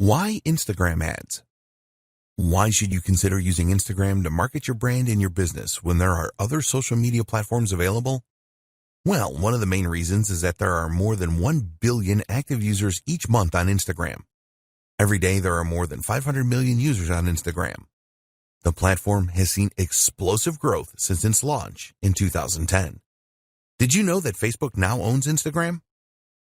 Why Instagram ads? Why should you consider using Instagram to market your brand and your business when there are other social media platforms available? Well, one of the main reasons is that there are more than 1 billion active users each month on Instagram. Every day there are more than 500 million users on Instagram. The platform has seen explosive growth since its launch in 2010. Did you know that Facebook now owns Instagram?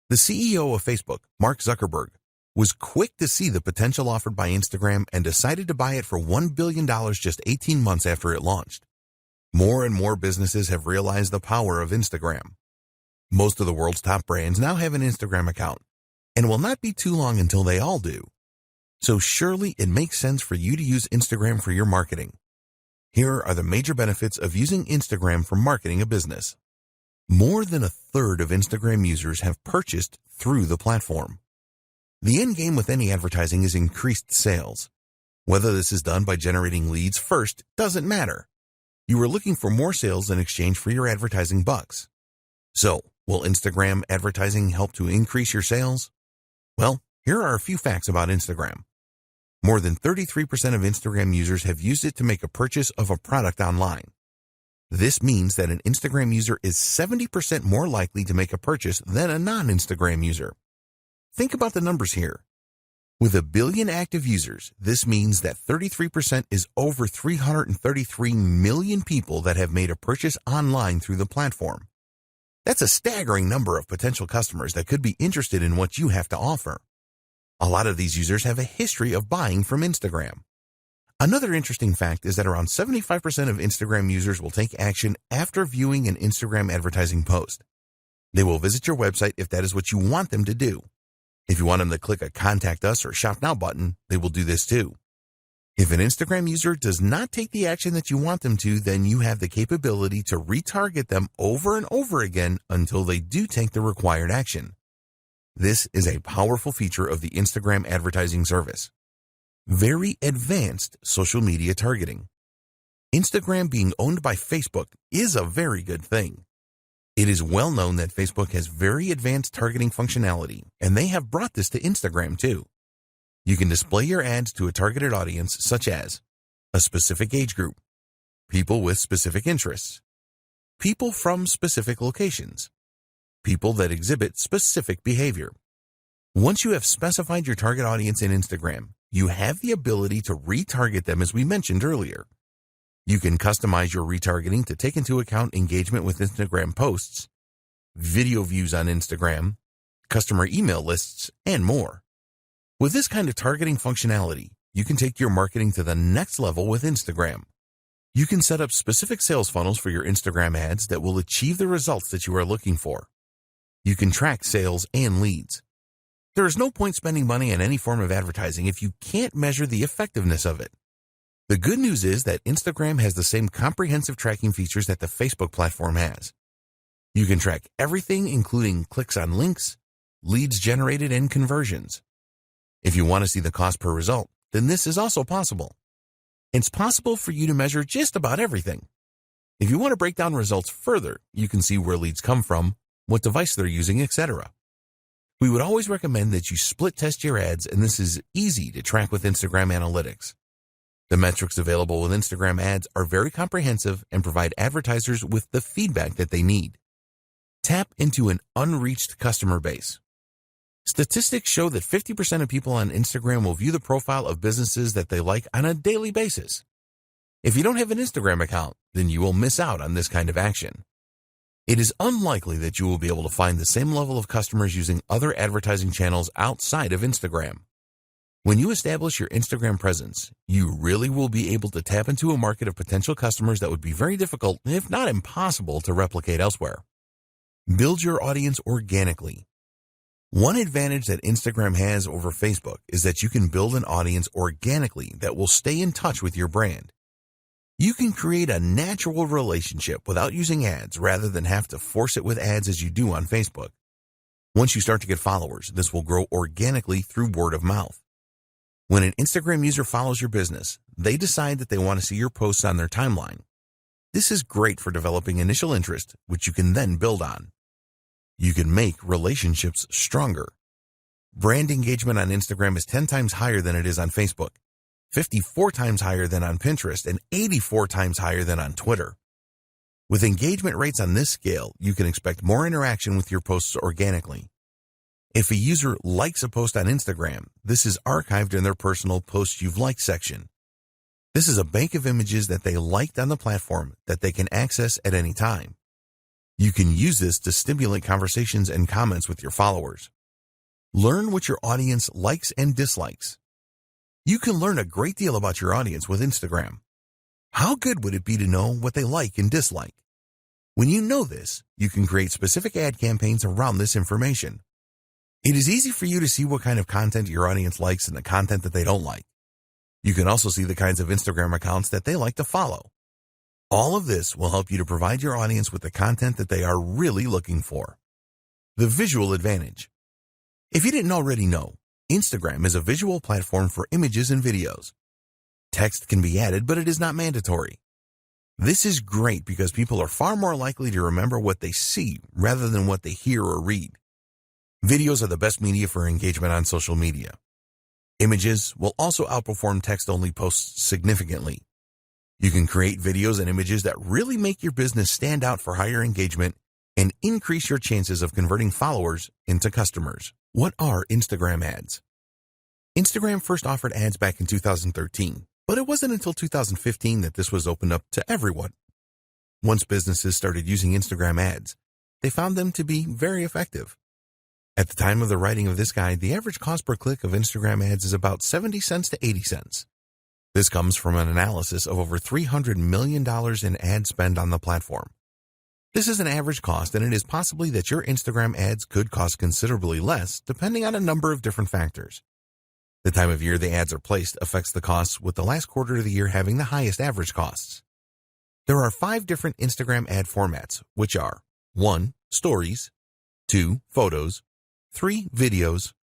The CEO of Facebook, Mark Zuckerberg, was quick to see the potential offered by Instagram and decided to buy it for $1 billion just 18 months after it launched. More and more businesses have realized the power of Instagram. Most of the world's top brands now have an Instagram account, and it will not be too long until they all do. So surely it makes sense for you to use Instagram for your marketing. Here are the major benefits of using Instagram for marketing a business. More than a third of Instagram users have purchased through the platform. The end game with any advertising is increased sales. Whether this is done by generating leads first doesn't matter. You are looking for more sales in exchange for your advertising bucks. So, will Instagram advertising help to increase your sales? Well, here are a few facts about Instagram. More than 33% of Instagram users have used it to make a purchase of a product online. This means that an Instagram user is 70% more likely to make a purchase than a non-Instagram user. Think about the numbers here. With 1 billion active users, this means that 33% is over 333 million people that have made a purchase online through the platform. That's a staggering number of potential customers that could be interested in what you have to offer. A lot of these users have a history of buying from Instagram. Another interesting fact is that around 75% of Instagram users will take action after viewing an Instagram advertising post. They will visit your website if that is what you want them to do. If you want them to click a Contact Us or Shop Now button, they will do this too. If an Instagram user does not take the action that you want them to, then you have the capability to retarget them over and over again until they do take the required action. This is a powerful feature of the Instagram advertising service. Very advanced social media targeting. Instagram being owned by Facebook is a very good thing. It is well known that Facebook has very advanced targeting functionality, and they have brought this to Instagram too. You can display your ads to a targeted audience such as a specific age group, people with specific interests, people from specific locations, people that exhibit specific behavior. Once you have specified your target audience in Instagram, you have the ability to retarget them as we mentioned earlier. You can customize your retargeting to take into account engagement with Instagram posts, video views on Instagram, customer email lists, and more. With this kind of targeting functionality, you can take your marketing to the next level with Instagram. You can set up specific sales funnels for your Instagram ads that will achieve the results that you are looking for. You can track sales and leads. There is no point spending money on any form of advertising if you can't measure the effectiveness of it. The good news is that Instagram has the same comprehensive tracking features that the Facebook platform has. You can track everything, including clicks on links, leads generated, and conversions. If you want to see the cost per result, then this is also possible. It's possible for you to measure just about everything. If you want to break down results further, you can see where leads come from, what device they're using, etc. We would always recommend that you split test your ads, and this is easy to track with Instagram Analytics. The metrics available with Instagram ads are very comprehensive and provide advertisers with the feedback that they need. Tap into an unreached customer base. Statistics show that 50% of people on Instagram will view the profile of businesses that they like on a daily basis. If you don't have an Instagram account, then you will miss out on this kind of action. It is unlikely that you will be able to find the same level of customers using other advertising channels outside of Instagram. When you establish your Instagram presence, you really will be able to tap into a market of potential customers that would be very difficult, if not impossible, to replicate elsewhere. Build your audience organically. One advantage that Instagram has over Facebook is that you can build an audience organically that will stay in touch with your brand. You can create a natural relationship without using ads rather than have to force it with ads as you do on Facebook. Once you start to get followers, this will grow organically through word of mouth. When an Instagram user follows your business, they decide that they want to see your posts on their timeline. This is great for developing initial interest, which you can then build on. You can make relationships stronger. Brand engagement on Instagram is 10 times higher than it is on Facebook, 54 times higher than on Pinterest, and 84 times higher than on Twitter. With engagement rates on this scale, you can expect more interaction with your posts organically. If a user likes a post on Instagram, this is archived in their personal Posts You've Liked section. This is a bank of images that they liked on the platform that they can access at any time. You can use this to stimulate conversations and comments with your followers. Learn what your audience likes and dislikes. You can learn a great deal about your audience with Instagram. How good would it be to know what they like and dislike? When you know this, you can create specific ad campaigns around this information. It is easy for you to see what kind of content your audience likes and the content that they don't like. You can also see the kinds of Instagram accounts that they like to follow. All of this will help you to provide your audience with the content that they are really looking for. The visual advantage. If you didn't already know, Instagram is a visual platform for images and videos. Text can be added, but it is not mandatory. This is great because people are far more likely to remember what they see rather than what they hear or read. Videos are the best media for engagement on social media. Images will also outperform text-only posts significantly. You can create videos and images that really make your business stand out for higher engagement and increase your chances of converting followers into customers. What are Instagram ads? Instagram first offered ads back in 2013, but it wasn't until 2015 that this was opened up to everyone. Once businesses started using Instagram ads, they found them to be very effective. At the time of the writing of this guide, the average cost per click of Instagram ads is about 70 cents to 80 cents. This comes from an analysis of over $300 million in ad spend on the platform. This is an average cost, and it is possibly that your Instagram ads could cost considerably less depending on a number of different factors. The time of year the ads are placed affects the costs, with the last quarter of the year having the highest average costs. There are 5 different Instagram ad formats, which are 1. Stories, 2. Photos, 3. Videos,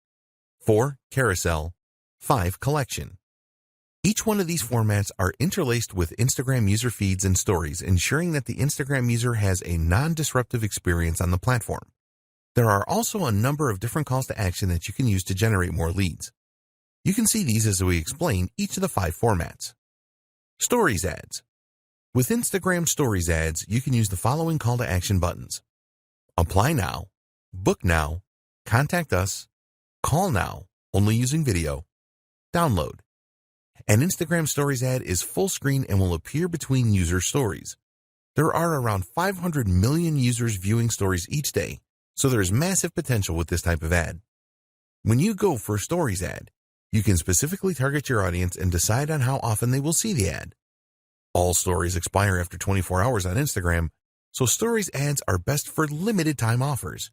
4. Carousel, 5. Collection. Each one of these formats are interlaced with Instagram user feeds and stories, ensuring that the Instagram user has a non-disruptive experience on the platform. There are also a number of different calls to action that you can use to generate more leads. You can see these as we explain each of the 5 formats. Stories ads. With Instagram Stories ads, you can use the following call to action buttons: Apply now, Book now, Contact us, Call now, only using video, Download. An Instagram Stories ad is full screen and will appear between user stories. There are around 500 million users viewing stories each day, so there is massive potential with this type of ad. When you go for a Stories ad, you can specifically target your audience and decide on how often they will see the ad. All stories expire after 24 hours on Instagram, so Stories ads are best for limited time offers.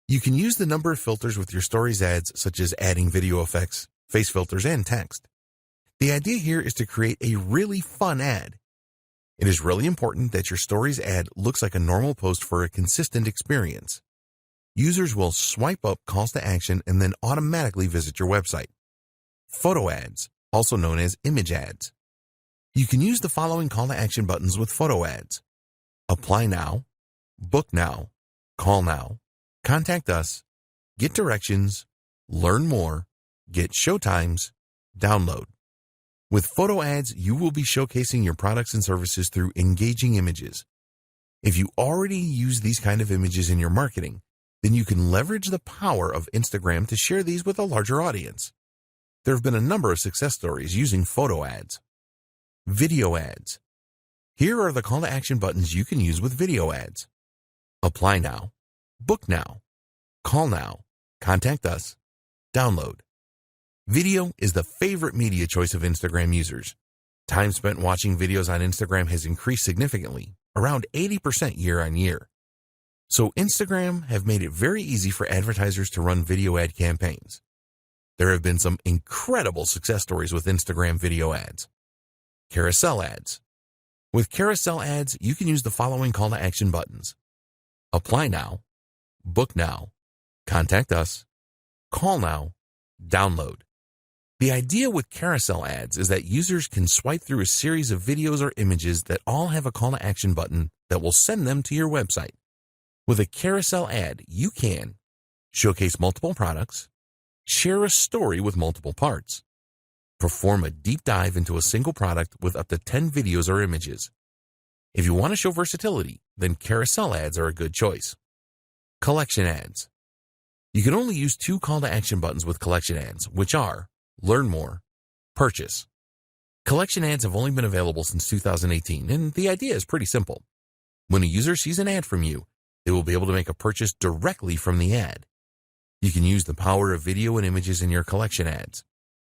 You can use the number of filters with your Stories ads, such as adding video effects, face filters, and text. The idea here is to create a really fun ad. It is really important that your Stories ad looks like a normal post for a consistent experience. Users will swipe up calls to action and then automatically visit your website. Photo ads, also known as image ads. You can use the following call to action buttons with photo ads: Apply now, Book now, Call now, Contact us, Get directions, Learn more, Get showtimes, Download. With photo ads, you will be showcasing your products and services through engaging images. If you already use these kind of images in your marketing, then you can leverage the power of Instagram to share these with a larger audience. There have been a number of success stories using photo ads. Video ads. Here are the call to action buttons you can use with video ads: Apply now, Book now, Call now, Contact us, Download. Video is the favorite media choice of Instagram users. Time spent watching videos on Instagram has increased significantly, around 80% year on year. So Instagram have made it very easy for advertisers to run video ad campaigns. There have been some incredible success stories with Instagram video ads. Carousel ads. With carousel ads, you can use the following call to action buttons: Apply now, Book now, Contact us, Call now, Download. The idea with carousel ads is that users can swipe through a series of videos or images that all have a call to action button that will send them to your website. With a carousel ad, you can showcase multiple products, Share a story with multiple parts. Perform a deep dive into a single product with up to 10 videos or images. If you want to show versatility, then carousel ads are a good choice. Collection ads. You can only use 2 call to action buttons with collection ads, which are Learn More, Purchase. Collection ads have only been available since 2018, and the idea is pretty simple. When a user sees an ad from you, they will be able to make a purchase directly from the ad. You can use the power of video and images in your collection ads.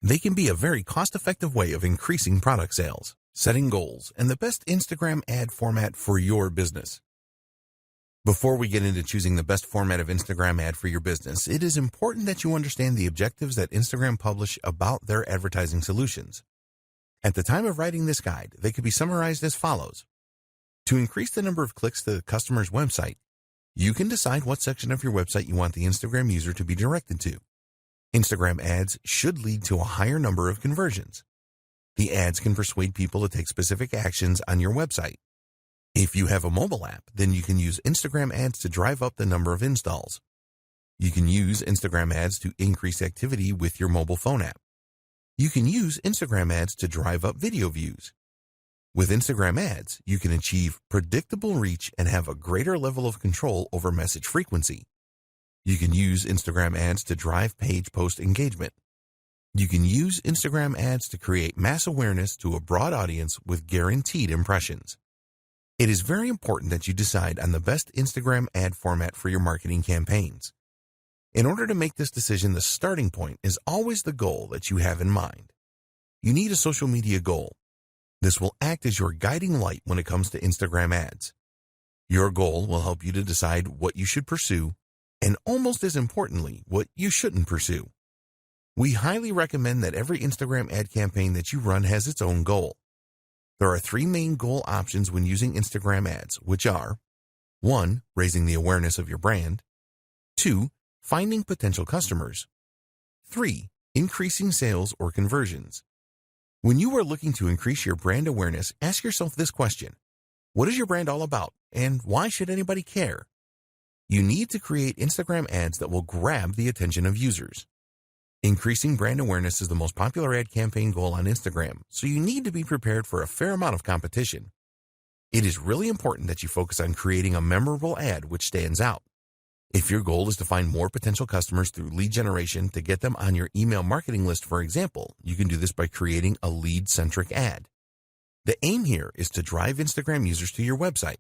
They can be a very cost-effective way of increasing product sales, setting goals, and the best Instagram ad format for your business. Before we get into choosing the best format of Instagram ad for your business, it is important that you understand the objectives that Instagram publish about their advertising solutions. At the time of writing this guide, they could be summarized as follows. To increase the number of clicks to the customer's website, you can decide what section of your website you want the Instagram user to be directed to. Instagram ads should lead to a higher number of conversions. The ads can persuade people to take specific actions on your website. If you have a mobile app, then you can use Instagram ads to drive up the number of installs. You can use Instagram ads to increase activity with your mobile phone app. You can use Instagram ads to drive up video views. With Instagram ads, you can achieve predictable reach and have a greater level of control over message frequency. You can use Instagram ads to drive page post engagement. You can use Instagram ads to create mass awareness to a broad audience with guaranteed impressions. It is very important that you decide on the best Instagram ad format for your marketing campaigns. In order to make this decision, the starting point is always the goal that you have in mind. You need a social media goal. This will act as your guiding light when it comes to Instagram ads. Your goal will help you to decide what you should pursue, and almost as importantly, what you shouldn't pursue. We highly recommend that every Instagram ad campaign that you run has its own goal. There are 3 main goal options when using Instagram ads, which are 1. Raising the awareness of your brand. 2. Finding potential customers. 3. Increasing sales or conversions. When you are looking to increase your brand awareness, ask yourself this question. What is your brand all about, and why should anybody care? You need to create Instagram ads that will grab the attention of users. Increasing brand awareness is the most popular ad campaign goal on Instagram, so you need to be prepared for a fair amount of competition. It is really important that you focus on creating a memorable ad which stands out. If your goal is to find more potential customers through lead generation to get them on your email marketing list, for example, you can do this by creating a lead-centric ad. The aim here is to drive Instagram users to your website.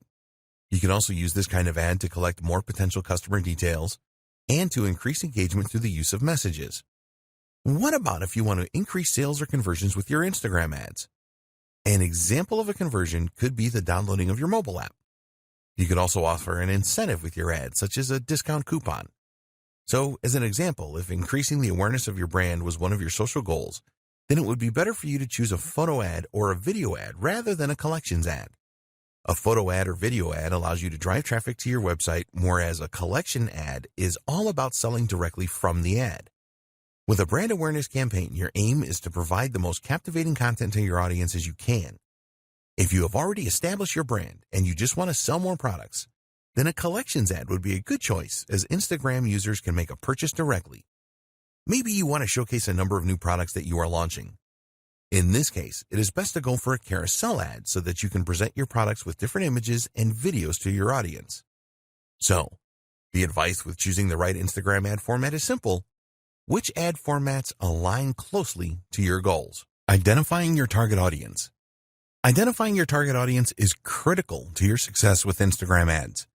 You can also use this kind of ad to collect more potential customer details and to increase engagement through the use of messages. What about if you want to increase sales or conversions with your Instagram ads? An example of a conversion could be the downloading of your mobile app. You could also offer an incentive with your ad, such as a discount coupon. So, as an example, if increasing the awareness of your brand was one of your social goals, then it would be better for you to choose a photo ad or a video ad rather than a collections ad. A photo ad or video ad allows you to drive traffic to your website, whereas a collection ad is all about selling directly from the ad. With a brand awareness campaign, your aim is to provide the most captivating content to your audience as you can. If you have already established your brand and you just want to sell more products, then a collections ad would be a good choice as Instagram users can make a purchase directly. Maybe you want to showcase a number of new products that you are launching. In this case, it is best to go for a carousel ad so that you can present your products with different images and videos to your audience. So, the advice with choosing the right Instagram ad format is simple. Which ad formats align closely to your goals? Identifying your target audience. Identifying your target audience is critical to your success with Instagram ads.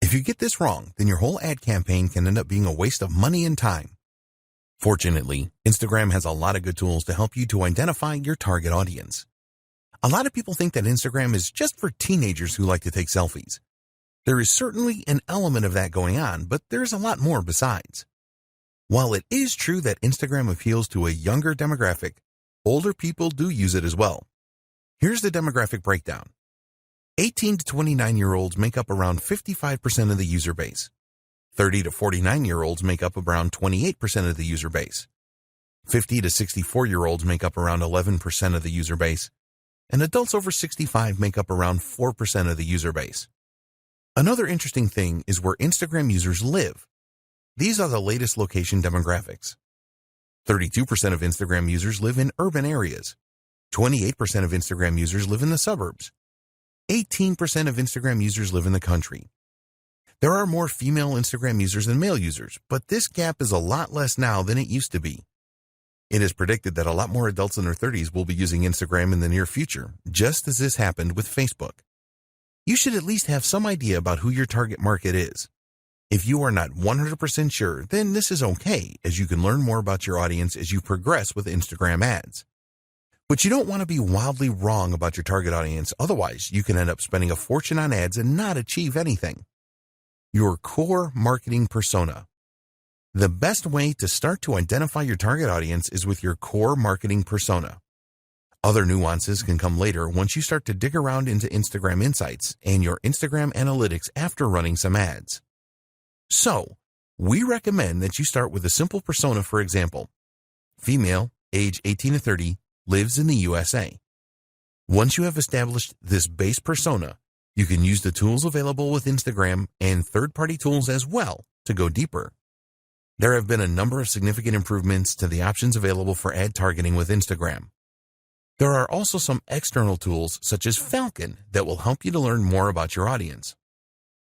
If you get this wrong, then your whole ad campaign can end up being a waste of money and time. Fortunately, Instagram has a lot of good tools to help you to identify your target audience. A lot of people think that Instagram is just for teenagers who like to take selfies. There is certainly an element of that going on, but there's a lot more besides. While it is true that Instagram appeals to a younger demographic, older people do use it as well. Here's the demographic breakdown. 18 to 29-year-olds make up around 55% of the user base. 30 to 49-year-olds make up around 28% of the user base. 50 to 64-year-olds make up around 11% of the user base. And adults over 65 make up around 4% of the user base. Another interesting thing is where Instagram users live. These are the latest location demographics. 32% of Instagram users live in urban areas. 28% of Instagram users live in the suburbs. 18% of Instagram users live in the country. There are more female Instagram users than male users, but this gap is a lot less now than it used to be. It is predicted that a lot more adults in their 30s will be using Instagram in the near future, just as this happened with Facebook. You should at least have some idea about who your target market is. If you are not 100% sure, then this is okay, as you can learn more about your audience as you progress with Instagram ads. But you don't want to be wildly wrong about your target audience, otherwise you can end up spending a fortune on ads and not achieve anything. Your core marketing persona. The best way to start to identify your target audience is with your core marketing persona. Other nuances can come later once you start to dig around into Instagram Insights and your Instagram Analytics after running some ads. So, we recommend that you start with a simple persona. For example, female, age 18 to 30, lives in the USA. Once you have established this base persona, you can use the tools available with Instagram and third-party tools as well to go deeper. There have been a number of significant improvements to the options available for ad targeting with Instagram. There are also some external tools such as Falcon that will help you to learn more about your audience.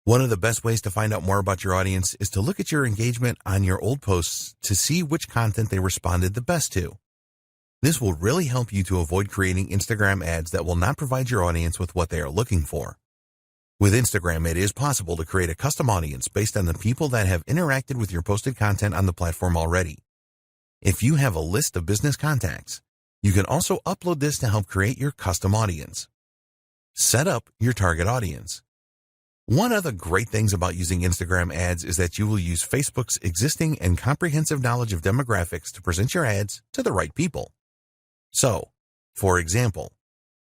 One of the best ways to find out more about your audience is to look at your engagement on your old posts to see which content they responded the best to. This will really help you to avoid creating Instagram ads that will not provide your audience with what they are looking for. With Instagram, it is possible to create a custom audience based on the people that have interacted with your posted content on the platform already. If you have a list of business contacts, you can also upload this to help create your custom audience. Set up your target audience. One of the great things about using Instagram ads is that you will use Facebook's existing and comprehensive knowledge of demographics to present your ads to the right people. So, for example,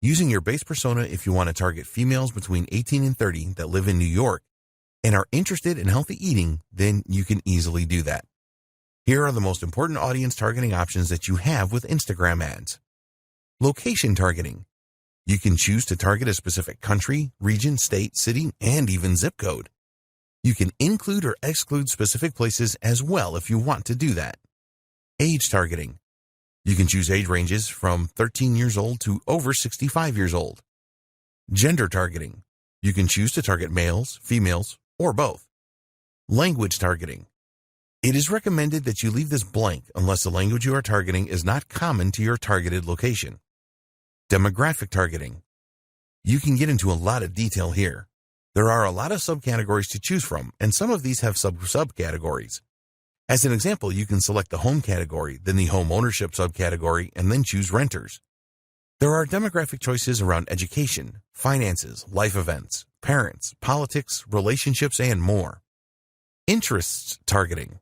using your base persona if you want to target females between 18 and 30 that live in New York and are interested in healthy eating, then you can easily do that. Here are the most important audience targeting options that you have with Instagram ads. Location targeting. You can choose to target a specific country, region, state, city, and even zip code. You can include or exclude specific places as well if you want to do that. Age targeting. You can choose age ranges from 13 years old to over 65 years old. Gender targeting. You can choose to target males, females, or both. Language targeting. It is recommended that you leave this blank unless the language you are targeting is not common to your targeted location. Demographic targeting. You can get into a lot of detail here. There are a lot of subcategories to choose from, and some of these have subcategories. As an example, you can select the home category, then the home ownership subcategory, and then choose renters. There are demographic choices around education, finances, life events, parents, politics, relationships, and more. Interests targeting.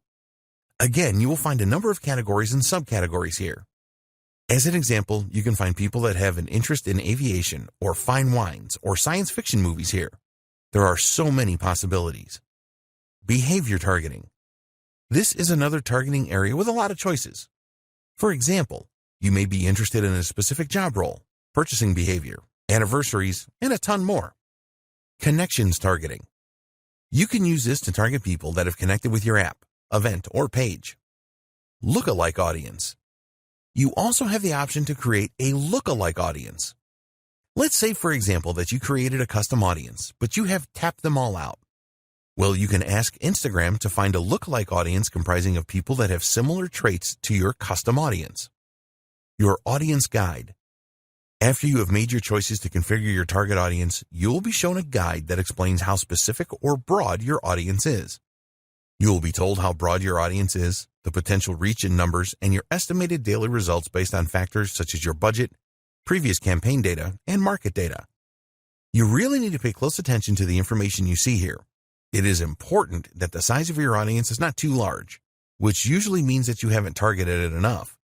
Again, you will find a number of categories and subcategories here. As an example, you can find people that have an interest in aviation or fine wines or science fiction movies here. There are so many possibilities. Behavior targeting. This is another targeting area with a lot of choices. For example, you may be interested in a specific job role, purchasing behavior, anniversaries, and a ton more. Connections targeting. You can use this to target people that have connected with your app, event, or page. Lookalike audience. You also have the option to create a lookalike audience. Let's say, for example, that you created a custom audience, but you have tapped them all out. Well, you can ask Instagram to find a lookalike audience comprising of people that have similar traits to your custom audience. Your audience guide. After you have made your choices to configure your target audience, you will be shown a guide that explains how specific or broad your audience is. You will be told how broad your audience is, the potential reach in numbers, and your estimated daily results based on factors such as your budget, previous campaign data, and market data. You really need to pay close attention to the information you see here. It is important that the size of your audience is not too large, which usually means that you haven't targeted it enough,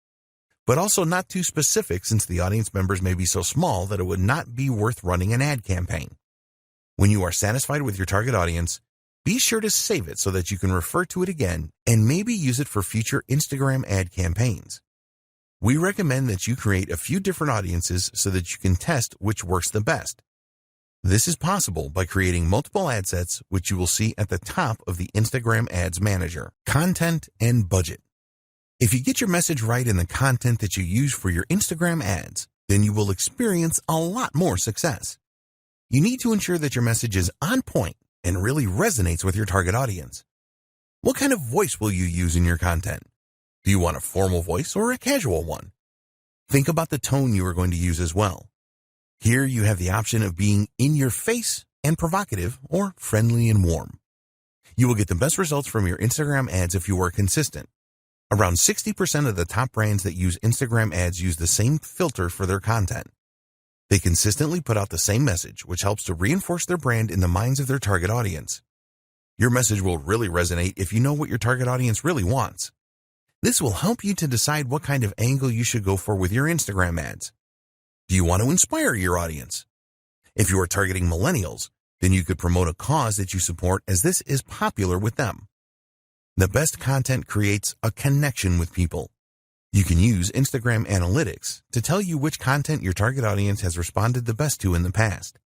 but also not too specific since the audience members may be so small that it would not be worth running an ad campaign. When you are satisfied with your target audience, be sure to save it so that you can refer to it again and maybe use it for future Instagram ad campaigns. We recommend that you create a few different audiences so that you can test which works the best. This is possible by creating multiple ad sets, which you will see at the top of the Instagram Ads Manager. Content and budget. If you get your message right in the content that you use for your Instagram ads, then you will experience a lot more success. You need to ensure that your message is on point and really resonates with your target audience. What kind of voice will you use in your content? Do you want a formal voice or a casual one? Think about the tone you are going to use as well. Here you have the option of being in your face and provocative or friendly and warm. You will get the best results from your Instagram ads if you are consistent. Around 60% of the top brands that use Instagram ads use the same filter for their content. They consistently put out the same message, which helps to reinforce their brand in the minds of their target audience. Your message will really resonate if you know what your target audience really wants. This will help you to decide what kind of angle you should go for with your Instagram ads. Do you want to inspire your audience? If you are targeting millennials, then you could promote a cause that you support, as this is popular with them. The best content creates a connection with people. You can use Instagram Analytics to tell you which content your target audience has responded the best to in the past.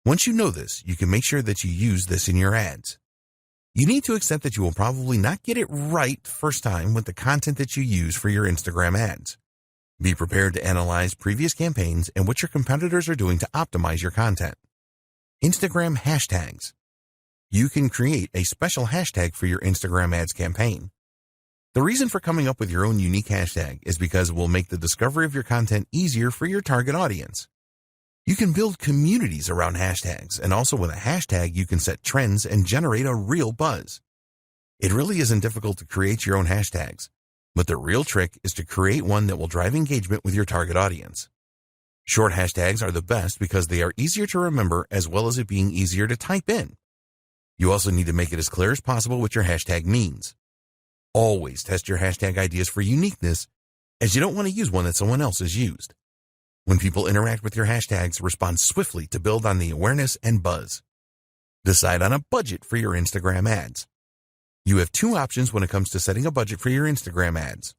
Once you know this, you can make sure that you use this in your ads. You need to accept that you will probably not get it right first time with the content that you use for your Instagram ads. Be prepared to analyze previous campaigns and what your competitors are doing to optimize your content. Instagram hashtags. You can create a special hashtag for your Instagram ads campaign. The reason for coming up with your own unique hashtag is because it will make the discovery of your content easier for your target audience. You can build communities around hashtags, and also with a hashtag you can set trends and generate a real buzz. It really isn't difficult to create your own hashtags, but the real trick is to create one that will drive engagement with your target audience. Short hashtags are the best because they are easier to remember, as well as it being easier to type in. You also need to make it as clear as possible what your hashtag means. Always test your hashtag ideas for uniqueness, as you don't want to use one that someone else has used. When people interact with your hashtags, respond swiftly to build on the awareness and buzz. Decide on a budget for your Instagram ads. You have two options when it comes to setting a budget for your Instagram ads.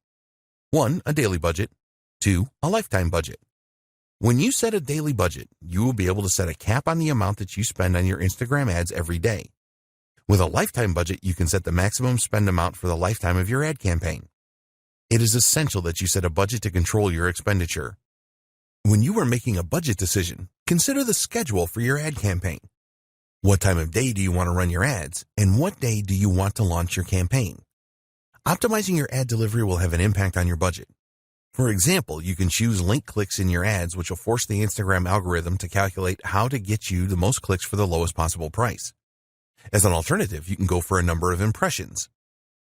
1, a daily budget. 2, a lifetime budget. When you set a daily budget, you will be able to set a cap on the amount that you spend on your Instagram ads every day. With a lifetime budget, you can set the maximum spend amount for the lifetime of your ad campaign. It is essential that you set a budget to control your expenditure. When you are making a budget decision, consider the schedule for your ad campaign. What time of day do you want to run your ads, and what day do you want to launch your campaign? Optimizing your ad delivery will have an impact on your budget. For example, you can choose link clicks in your ads, which will force the Instagram algorithm to calculate how to get you the most clicks for the lowest possible price. As an alternative, you can go for a number of impressions.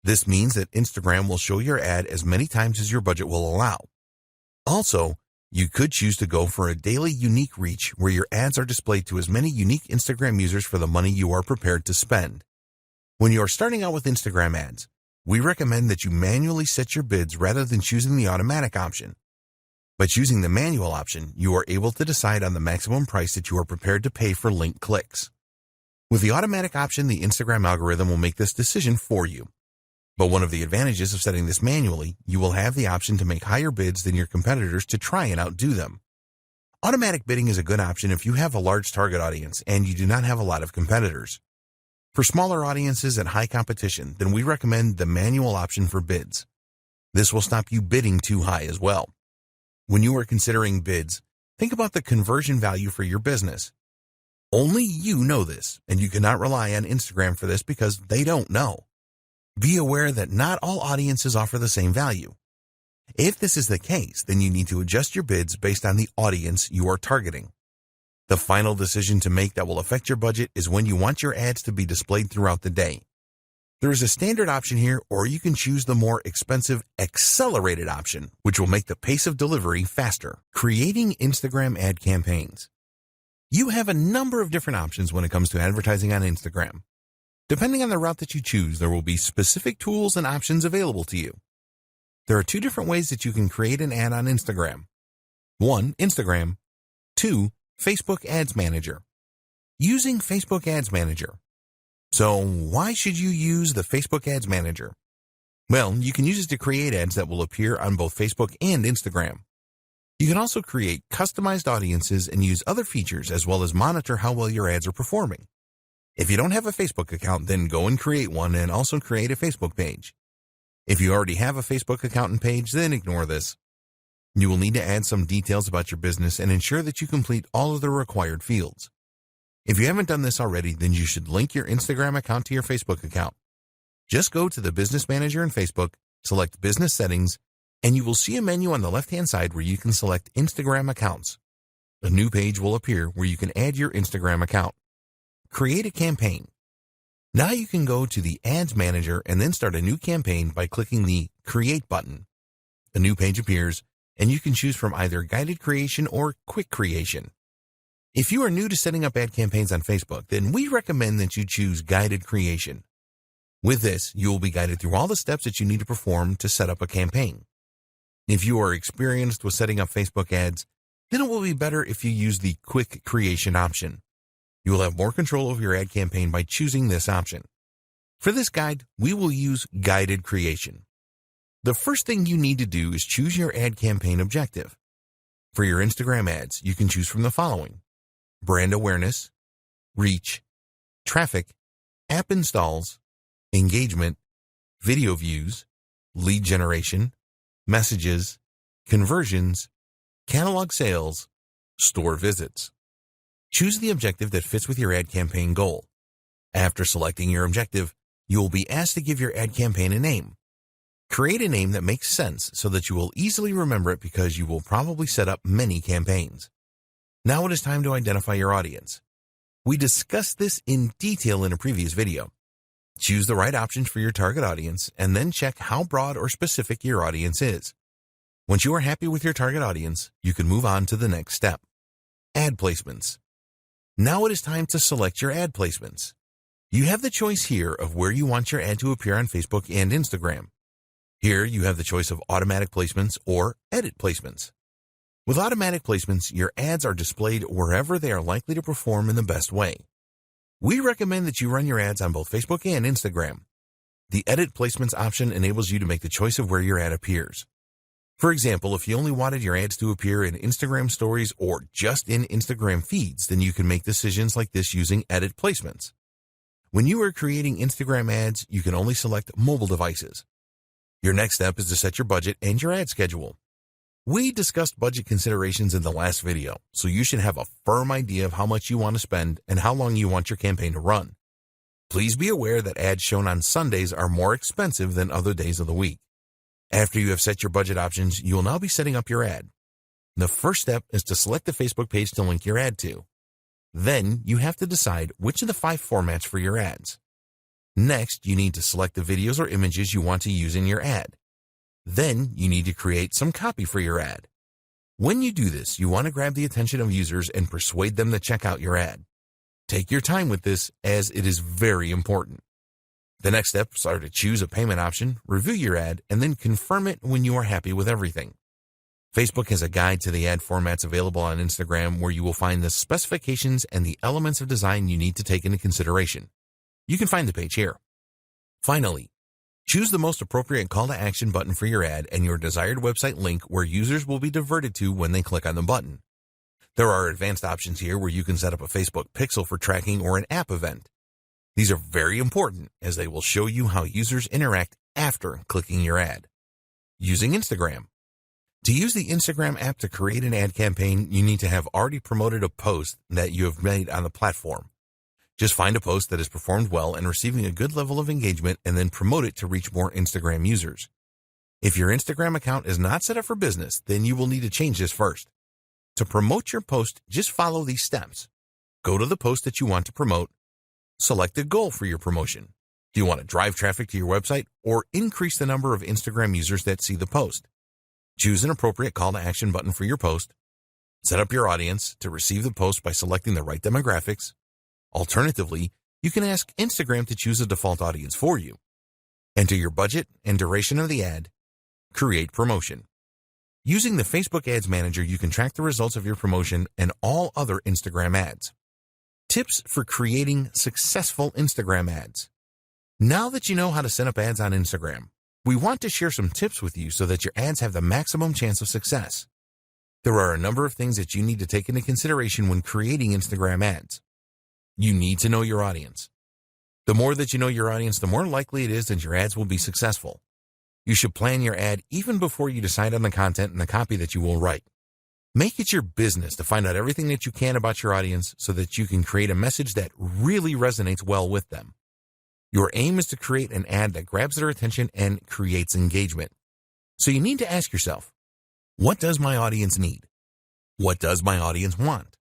This means that Instagram will show your ad as many times as your budget will allow. Also, you could choose to go for a daily unique reach where your ads are displayed to as many unique Instagram users for the money you are prepared to spend. When you are starting out with Instagram ads, we recommend that you manually set your bids rather than choosing the automatic option. By choosing the manual option, you are able to decide on the maximum price that you are prepared to pay for link clicks. With the automatic option, the Instagram algorithm will make this decision for you. But one of the advantages of setting this manually, you will have the option to make higher bids than your competitors to try and outdo them. Automatic bidding is a good option if you have a large target audience and you do not have a lot of competitors. For smaller audiences and high competition, then we recommend the manual option for bids. This will stop you bidding too high as well. When you are considering bids, think about the conversion value for your business. Only you know this, and you cannot rely on Instagram for this because they don't know. Be aware that not all audiences offer the same value. If this is the case, then you need to adjust your bids based on the audience you are targeting. The final decision to make that will affect your budget is when you want your ads to be displayed throughout the day. There is a standard option here, or you can choose the more expensive accelerated option, which will make the pace of delivery faster. Creating Instagram ad campaigns. You have a number of different options when it comes to advertising on Instagram. Depending on the route that you choose, there will be specific tools and options available to you. There are 2 different ways that you can create an ad on Instagram. 1, Instagram. 2, Facebook Ads Manager. Using Facebook Ads Manager. So why should you use the Facebook Ads Manager? Well, you can use it to create ads that will appear on both Facebook and Instagram. You can also create customized audiences and use other features, as well as monitor how well your ads are performing. If you don't have a Facebook account, then go and create one and also create a Facebook page. If you already have a Facebook account and page, then ignore this. You will need to add some details about your business and ensure that you complete all of the required fields. If you haven't done this already, then you should link your Instagram account to your Facebook account. Just go to the Business Manager in Facebook, select Business Settings, and you will see a menu on the left-hand side where you can select Instagram accounts. A new page will appear where you can add your Instagram account. Create a campaign. Now you can go to the Ads Manager and then start a new campaign by clicking the Create button. A new page appears, and you can choose from either guided creation or quick creation. If you are new to setting up ad campaigns on Facebook, then we recommend that you choose guided creation. With this, you will be guided through all the steps that you need to perform to set up a campaign. If you are experienced with setting up Facebook ads, then it will be better if you use the quick creation option. You will have more control over your ad campaign by choosing this option. For this guide, we will use guided creation. The first thing you need to do is choose your ad campaign objective. For your Instagram ads, you can choose from the following: brand awareness, reach, traffic, app installs, engagement, video views, lead generation, messages, conversions, catalog sales, store visits. Choose the objective that fits with your ad campaign goal. After selecting your objective, you will be asked to give your ad campaign a name. Create a name that makes sense so that you will easily remember it because you will probably set up many campaigns. Now it is time to identify your audience. We discussed this in detail in a previous video. Choose the right options for your target audience and then check how broad or specific your audience is. Once you are happy with your target audience, you can move on to the next step: ad placements. Now it is time to select your ad placements. You have the choice here of where you want your ad to appear on Facebook and Instagram. Here you have the choice of automatic placements or edit placements. With automatic placements, your ads are displayed wherever they are likely to perform in the best way. We recommend that you run your ads on both Facebook and Instagram. The edit placements option enables you to make the choice of where your ad appears. For example, if you only wanted your ads to appear in Instagram stories or just in Instagram feeds, then you can make decisions like this using edit placements. When you are creating Instagram ads, you can only select mobile devices. Your next step is to set your budget and your ad schedule. We discussed budget considerations in the last video, so you should have a firm idea of how much you want to spend and how long you want your campaign to run. Please be aware that ads shown on Sundays are more expensive than other days of the week. After you have set your budget options, you will now be setting up your ad. The first step is to select the Facebook page to link your ad to. Then you have to decide which of the 5 formats for your ads. Next, you need to select the videos or images you want to use in your ad. Then you need to create some copy for your ad. When you do this, you want to grab the attention of users and persuade them to check out your ad. Take your time with this, as it is very important. The next steps are to choose a payment option, review your ad, and then confirm it when you are happy with everything. Facebook has a guide to the ad formats available on Instagram where you will find the specifications and the elements of design you need to take into consideration. You can find the page here. Finally, choose the most appropriate call to action button for your ad and your desired website link where users will be diverted to when they click on the button. There are advanced options here where you can set up a Facebook pixel for tracking or an app event. These are very important as they will show you how users interact after clicking your ad. Using Instagram. To use the Instagram app to create an ad campaign, you need to have already promoted a post that you have made on the platform. Just find a post that has performed well and receiving a good level of engagement and then promote it to reach more Instagram users. If your Instagram account is not set up for business, then you will need to change this first. To promote your post, just follow these steps. Go to the post that you want to promote. Select a goal for your promotion. Do you want to drive traffic to your website or increase the number of Instagram users that see the post? Choose an appropriate call to action button for your post. Set up your audience to receive the post by selecting the right demographics. Alternatively, you can ask Instagram to choose a default audience for you. Enter your budget and duration of the ad. Create promotion. Using the Facebook Ads Manager, you can track the results of your promotion and all other Instagram ads. Tips for creating successful Instagram ads. Now that you know how to set up ads on Instagram, we want to share some tips with you so that your ads have the maximum chance of success. There are a number of things that you need to take into consideration when creating Instagram ads. You need to know your audience. The more that you know your audience, the more likely it is that your ads will be successful. You should plan your ad even before you decide on the content and the copy that you will write. Make it your business to find out everything that you can about your audience so that you can create a message that really resonates well with them. Your aim is to create an ad that grabs their attention and creates engagement. So you need to ask yourself, what does my audience need? What does my audience want?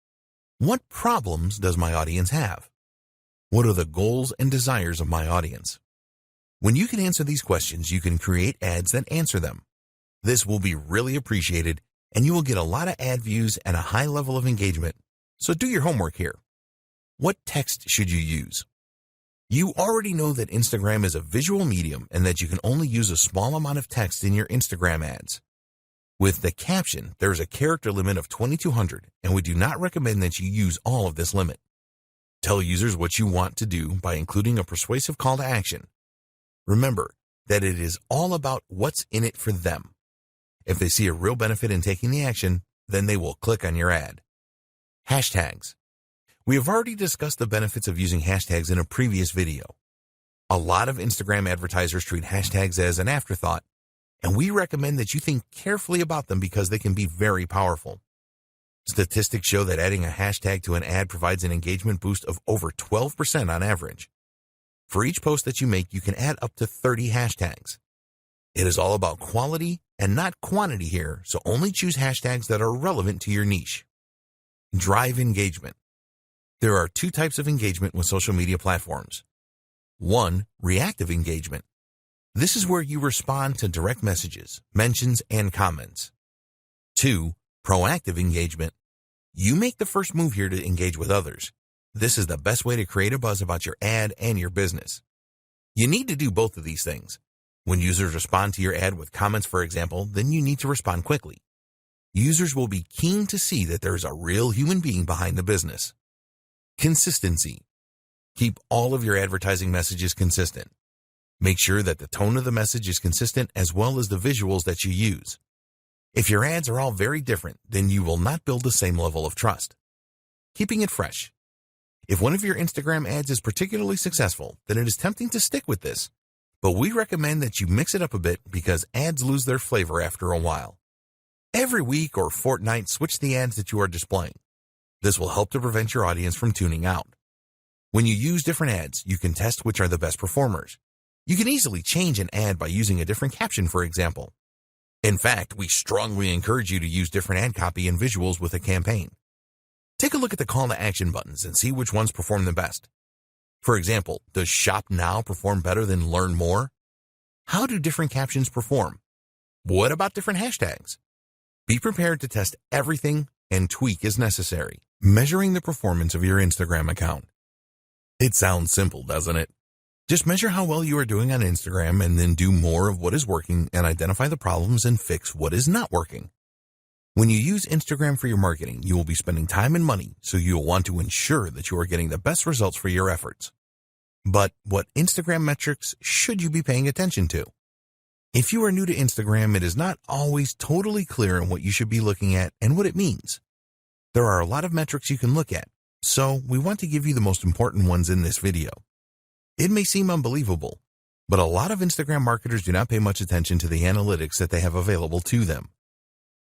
What problems does my audience have? What are the goals and desires of my audience? When you can answer these questions, you can create ads that answer them. This will be really appreciated, and you will get a lot of ad views and a high level of engagement. So do your homework here. What text should you use? You already know that Instagram is a visual medium and that you can only use a small amount of text in your Instagram ads. With the caption, there is a character limit of 2,200, and we do not recommend that you use all of this limit. Tell users what you want to do by including a persuasive call to action. Remember that it is all about what's in it for them. If they see a real benefit in taking the action, then they will click on your ad. Hashtags. We have already discussed the benefits of using hashtags in a previous video. A lot of Instagram advertisers treat hashtags as an afterthought, and we recommend that you think carefully about them because they can be very powerful. Statistics show that adding a hashtag to an ad provides an engagement boost of over 12% on average. For each post that you make, you can add up to 30 hashtags. It is all about quality and not quantity here, so only choose hashtags that are relevant to your niche. Drive engagement. There are two types of engagement with social media platforms. 1. Reactive engagement. This is where you respond to direct messages, mentions, and comments. 2. Proactive engagement. You make the first move here to engage with others. This is the best way to create a buzz about your ad and your business. You need to do both of these things. When users respond to your ad with comments, for example, then you need to respond quickly. Users will be keen to see that there is a real human being behind the business. Consistency. Keep all of your advertising messages consistent. Make sure that the tone of the message is consistent as well as the visuals that you use. If your ads are all very different, then you will not build the same level of trust. Keeping it fresh. If one of your Instagram ads is particularly successful, then it is tempting to stick with this. But we recommend that you mix it up a bit because ads lose their flavor after a while. Every week or fortnight, switch the ads that you are displaying. This will help to prevent your audience from tuning out. When you use different ads, you can test which are the best performers. You can easily change an ad by using a different caption, for example. In fact, we strongly encourage you to use different ad copy and visuals with a campaign. Take a look at the call to action buttons and see which ones perform the best. For example, does Shop Now perform better than Learn More? How do different captions perform? What about different hashtags? Be prepared to test everything and tweak as necessary. Measuring the performance of your Instagram account. It sounds simple, doesn't it? Just measure how well you are doing on Instagram and then do more of what is working and identify the problems and fix what is not working. When you use Instagram for your marketing, you will be spending time and money, so you will want to ensure that you are getting the best results for your efforts. But what Instagram metrics should you be paying attention to? If you are new to Instagram, it is not always totally clear on what you should be looking at and what it means. There are a lot of metrics you can look at, so we want to give you the most important ones in this video. It may seem unbelievable, but a lot of Instagram marketers do not pay much attention to the analytics that they have available to them.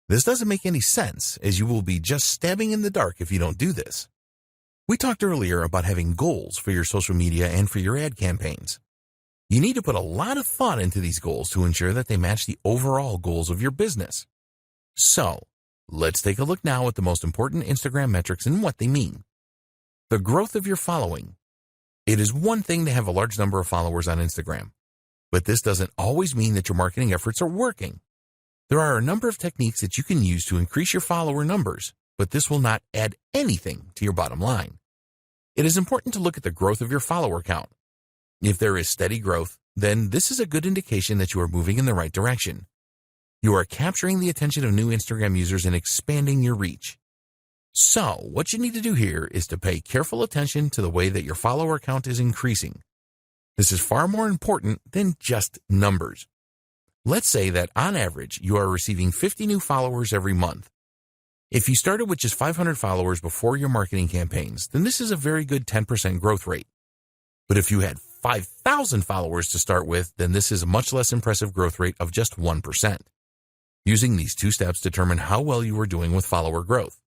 This doesn't make any sense, as you will be just stabbing in the dark if you don't do this. We talked earlier about having goals for your social media and for your ad campaigns. You need to put a lot of thought into these goals to ensure that they match the overall goals of your business. So, let's take a look now at the most important Instagram metrics and what they mean. The growth of your following. It is one thing to have a large number of followers on Instagram, but this doesn't always mean that your marketing efforts are working. There are a number of techniques that you can use to increase your follower numbers, but this will not add anything to your bottom line. It is important to look at the growth of your follower count. If there is steady growth, then this is a good indication that you are moving in the right direction. You are capturing the attention of new Instagram users and expanding your reach. So, what you need to do here is to pay careful attention to the way that your follower count is increasing. This is far more important than just numbers. Let's say that on average, you are receiving 50 new followers every month. If you started with just 500 followers before your marketing campaigns, then this is a very good 10% growth rate. But if you had 5,000 followers to start with, then this is a much less impressive growth rate of just 1%. Using these two steps determine how well you are doing with follower growth.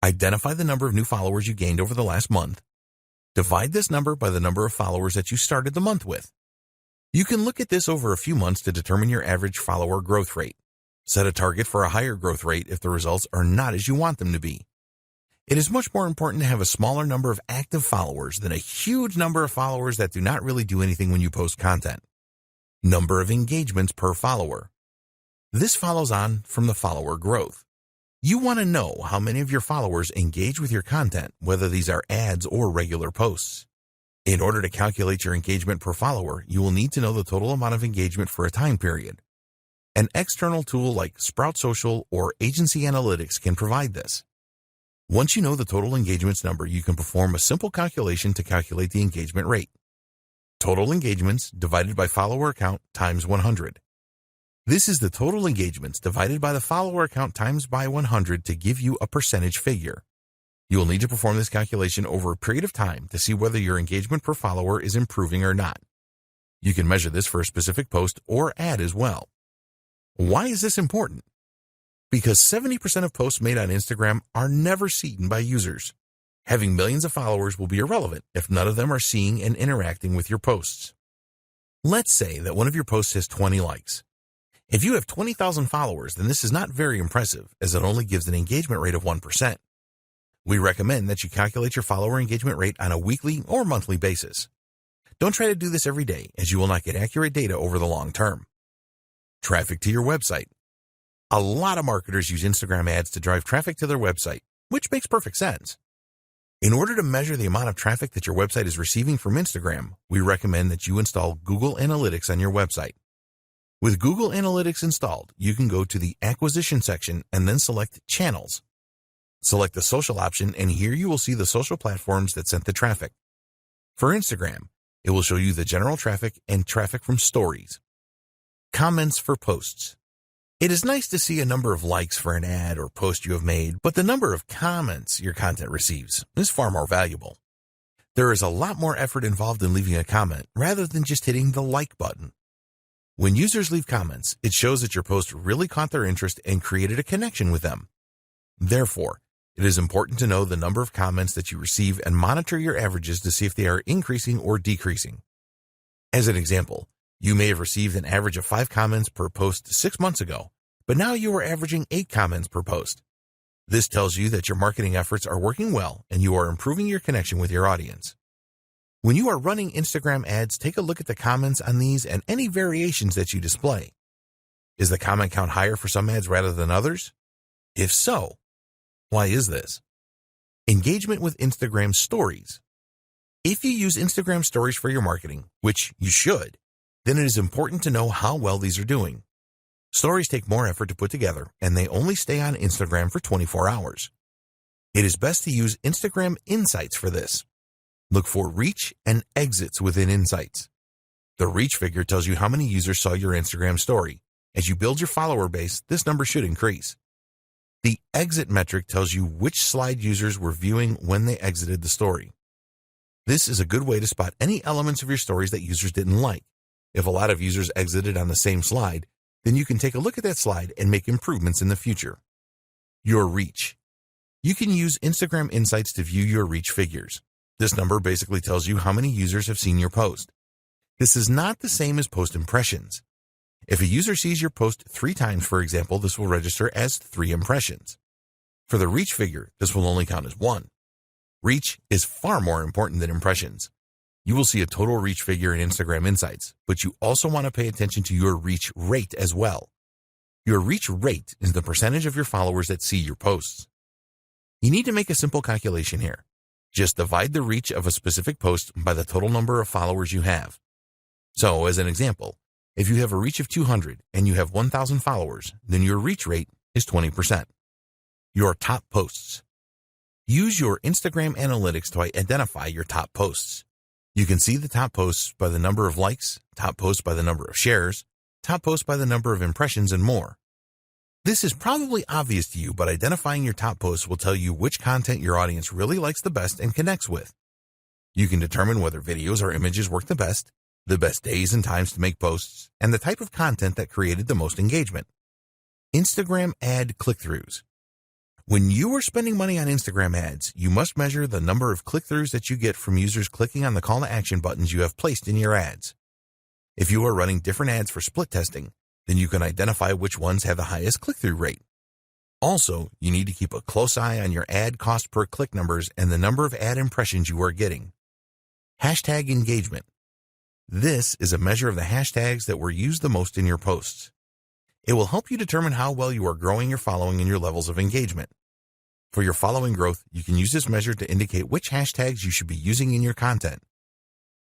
Identify the number of new followers you gained over the last month. Divide this number by the number of followers that you started the month with. You can look at this over a few months to determine your average follower growth rate. Set a target for a higher growth rate if the results are not as you want them to be. It is much more important to have a smaller number of active followers than a huge number of followers that do not really do anything when you post content. Number of engagements per follower. This follows on from the follower growth. You want to know how many of your followers engage with your content, whether these are ads or regular posts. In order to calculate your engagement per follower, you will need to know the total amount of engagement for a time period. An external tool like Sprout Social or Agency Analytics can provide this. Once you know the total engagements number, you can perform a simple calculation to calculate the engagement rate. Total engagements divided by follower count times 100. This is the total engagements divided by the follower count times by 100 to give you a percentage figure. You will need to perform this calculation over a period of time to see whether your engagement per follower is improving or not. You can measure this for a specific post or ad as well. Why is this important? Because 70% of posts made on Instagram are never seen by users. Having millions of followers will be irrelevant if none of them are seeing and interacting with your posts. Let's say that one of your posts has 20 likes. If you have 20,000 followers, then this is not very impressive, as it only gives an engagement rate of 1%. We recommend that you calculate your follower engagement rate on a weekly or monthly basis. Don't try to do this every day, as you will not get accurate data over the long term. Traffic to your website. A lot of marketers use Instagram ads to drive traffic to their website, which makes perfect sense. In order to measure the amount of traffic that your website is receiving from Instagram, we recommend that you install Google Analytics on your website. With Google Analytics installed, you can go to the Acquisition section and then select Channels. Select the Social option, and here you will see the social platforms that sent the traffic. For Instagram, it will show you the general traffic and traffic from stories. Comments for posts. It is nice to see a number of likes for an ad or post you have made, but the number of comments your content receives is far more valuable. There is a lot more effort involved in leaving a comment rather than just hitting the like button. When users leave comments, it shows that your post really caught their interest and created a connection with them. Therefore, it is important to know the number of comments that you receive and monitor your averages to see if they are increasing or decreasing. As an example, you may have received an average of 5 comments per post 6 months ago, but now you are averaging 8 comments per post. This tells you that your marketing efforts are working well and you are improving your connection with your audience. When you are running Instagram ads, take a look at the comments on these and any variations that you display. Is the comment count higher for some ads rather than others? If so, why is this? Engagement with Instagram Stories. If you use Instagram Stories for your marketing, which you should, then it is important to know how well these are doing. Stories take more effort to put together, and they only stay on Instagram for 24 hours. It is best to use Instagram Insights for this. Look for reach and exits within Insights. The reach figure tells you how many users saw your Instagram story. As you build your follower base, this number should increase. The exit metric tells you which slide users were viewing when they exited the story. This is a good way to spot any elements of your stories that users didn't like. If a lot of users exited on the same slide, then you can take a look at that slide and make improvements in the future. Your reach. You can use Instagram Insights to view your reach figures. This number basically tells you how many users have seen your post. This is not the same as post impressions. If a user sees your post 3 times, for example, this will register as 3 impressions. For the reach figure, this will only count as 1. Reach is far more important than impressions. You will see a total reach figure in Instagram Insights, but you also want to pay attention to your reach rate as well. Your reach rate is the percentage of your followers that see your posts. You need to make a simple calculation here. Just divide the reach of a specific post by the total number of followers you have. So, as an example, if you have a reach of 200 and you have 1,000 followers, then your reach rate is 20%. Your top posts. Use your Instagram Analytics to identify your top posts. You can see the top posts by the number of likes, top posts by the number of shares, top posts by the number of impressions, and more. This is probably obvious to you, but identifying your top posts will tell you which content your audience really likes the best and connects with. You can determine whether videos or images work the best days and times to make posts, and the type of content that created the most engagement. Instagram ad click-throughs. When you are spending money on Instagram ads, you must measure the number of click-throughs that you get from users clicking on the call to action buttons you have placed in your ads. If you are running different ads for split testing, then you can identify which ones have the highest click-through rate. Also, you need to keep a close eye on your ad cost per click numbers and the number of ad impressions you are getting. Hashtag engagement. This is a measure of the hashtags that were used the most in your posts. It will help you determine how well you are growing your following and your levels of engagement. For your following growth, you can use this measure to indicate which hashtags you should be using in your content.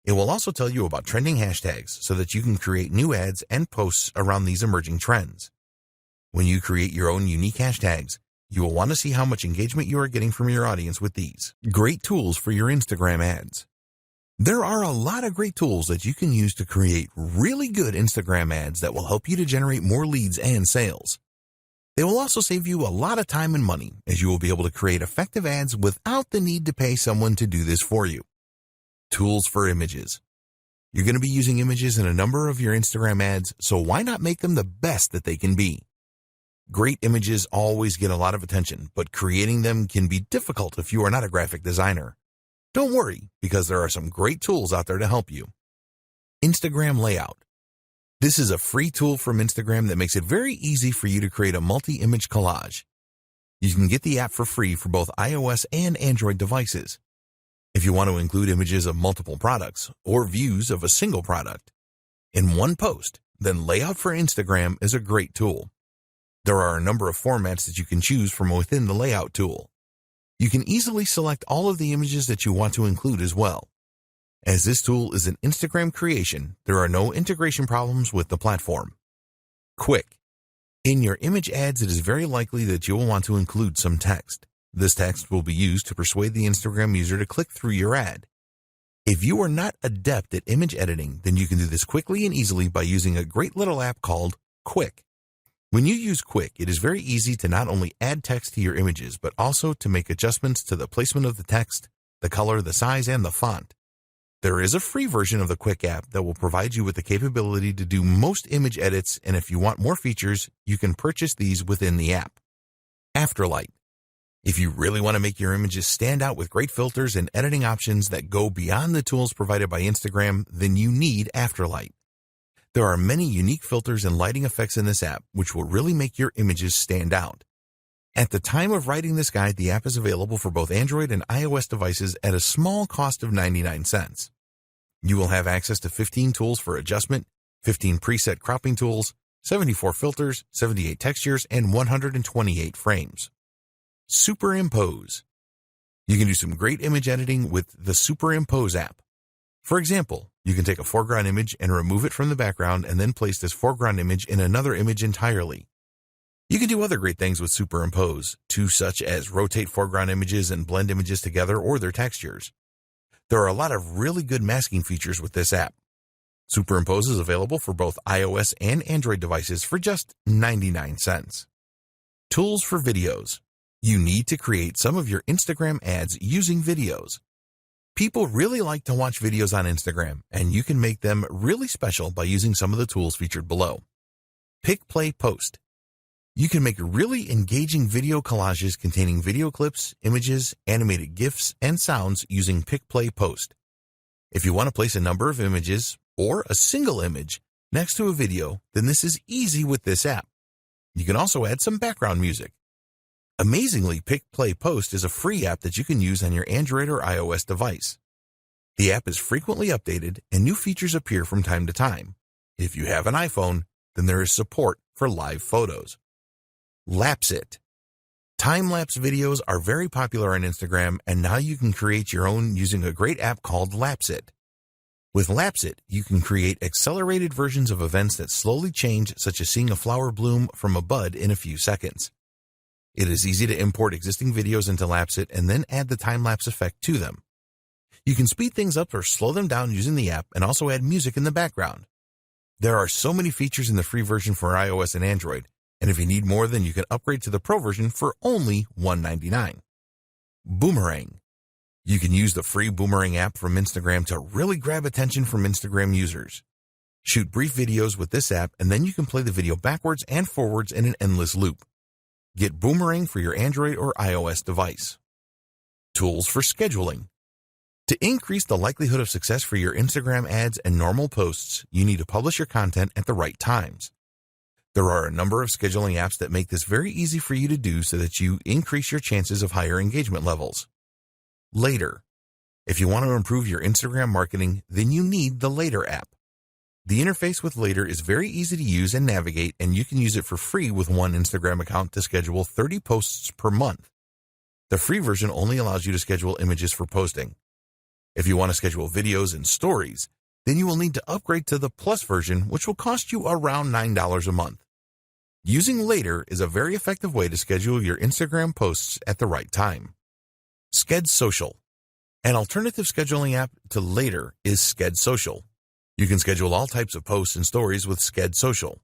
It will also tell you about trending hashtags so that you can create new ads and posts around these emerging trends. When you create your own unique hashtags, you will want to see how much engagement you are getting from your audience with these. Great tools for your Instagram ads. There are a lot of great tools that you can use to create really good Instagram ads that will help you to generate more leads and sales. They will also save you a lot of time and money, as you will be able to create effective ads without the need to pay someone to do this for you. Tools for images. You're going to be using images in a number of your Instagram ads, so why not make them the best that they can be? Great images always get a lot of attention, but creating them can be difficult if you are not a graphic designer. Don't worry, because there are some great tools out there to help you. Instagram Layout. This is a free tool from Instagram that makes it very easy for you to create a multi-image collage. You can get the app for free for both iOS and Android devices. If you want to include images of multiple products or views of a single product in one post, then Layout for Instagram is a great tool. There are a number of formats that you can choose from within the Layout tool. You can easily select all of the images that you want to include as well. As this tool is an Instagram creation, there are no integration problems with the platform. Quick. In your image ads, it is very likely that you will want to include some text. This text will be used to persuade the Instagram user to click through your ad. If you are not adept at image editing, then you can do this quickly and easily by using a great little app called Quick. When you use Quick, it is very easy to not only add text to your images, but also to make adjustments to the placement of the text, the color, the size, and the font. There is a free version of the Quick app that will provide you with the capability to do most image edits, and if you want more features, you can purchase these within the app. Afterlight. If you really want to make your images stand out with great filters and editing options that go beyond the tools provided by Instagram, then you need Afterlight. There are many unique filters and lighting effects in this app, which will really make your images stand out. At the time of writing this guide, the app is available for both Android and iOS devices at a small cost of 99 cents. You will have access to 15 tools for adjustment, 15 preset cropping tools, 74 filters, 78 textures, and 128 frames. Superimpose. You can do some great image editing with the Superimpose app. For example, you can take a foreground image and remove it from the background and then place this foreground image in another image entirely. You can do other great things with Superimpose, too, such as rotate foreground images and blend images together or their textures. There are a lot of really good masking features with this app. Superimpose is available for both iOS and Android devices for just 99 cents. Tools for videos. You need to create some of your Instagram ads using videos. People really like to watch videos on Instagram, and you can make them really special by using some of the tools featured below. Pick, Play, Post. You can make really engaging video collages containing video clips, images, animated GIFs, and sounds using Pick, Play, Post. If you want to place a number of images, or a single image, next to a video, then this is easy with this app. You can also add some background music. Amazingly, Pick, Play, Post is a free app that you can use on your Android or iOS device. The app is frequently updated and new features appear from time to time. If you have an iPhone, then there is support for live photos. Lapsit. Time-lapse videos are very popular on Instagram, and now you can create your own using a great app called Lapsit. With Lapsit, you can create accelerated versions of events that slowly change, such as seeing a flower bloom from a bud in a few seconds. It is easy to import existing videos into Lapsit and then add the time-lapse effect to them. You can speed things up or slow them down using the app and also add music in the background. There are so many features in the free version for iOS and Android, and if you need more, then you can upgrade to the Pro version for only $199. Boomerang. You can use the free Boomerang app from Instagram to really grab attention from Instagram users. Shoot brief videos with this app, and then you can play the video backwards and forwards in an endless loop. Get Boomerang for your Android or iOS device. Tools for scheduling. To increase the likelihood of success for your Instagram ads and normal posts, you need to publish your content at the right times. There are a number of scheduling apps that make this very easy for you to do so that you increase your chances of higher engagement levels. Later. If you want to improve your Instagram marketing, then you need the Later app. The interface with Later is very easy to use and navigate, and you can use it for free with one Instagram account to schedule 30 posts per month. The free version only allows you to schedule images for posting. If you want to schedule videos and stories, then you will need to upgrade to the Plus version, which will cost you around $9 a month. Using Later is a very effective way to schedule your Instagram posts at the right time. Sked Social. An alternative scheduling app to Later is Sked Social. You can schedule all types of posts and stories with Sked Social.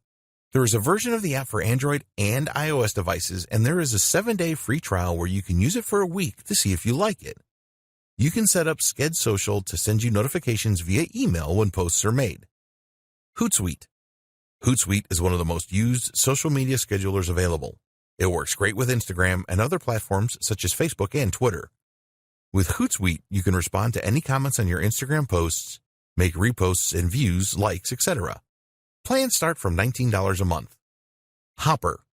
There is a version of the app for Android and iOS devices, and there is a 7-day free trial where you can use it for a week to see if you like it. You can set up Sked Social to send you notifications via email when posts are made. Hootsuite. Hootsuite is one of the most used social media schedulers available. It works great with Instagram and other platforms such as Facebook and Twitter. With Hootsuite, you can respond to any comments on your Instagram posts, make reposts and views, likes, etc. Plans start from $19 a month. Hopper.